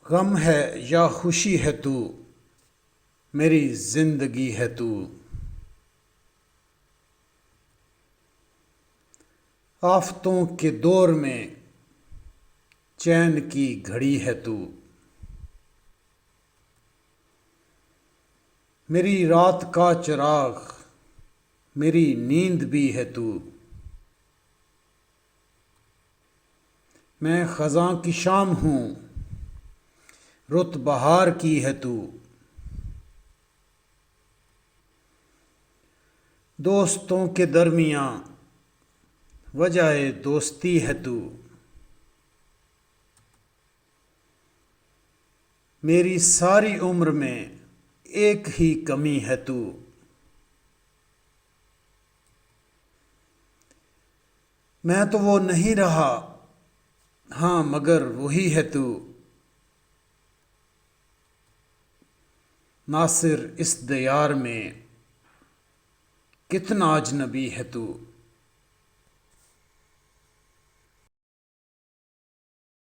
गम है या खुशी है तू, मेरी जिंदगी है तू। आफतों के दौर में चैन की घड़ी है तू, मेरी रात का चिराग, मेरी नींद भी है तू। मैं खज़ां की शाम हूँ, रुत बहार की है तू। दोस्तों के दरमियाँ वजह दोस्ती है तू, मेरी सारी उम्र में एक ही कमी है तू। मैं तो वो नहीं रहा, हाँ मगर वही है तू। नासिर इस दयार में कितना अजनबी है तू।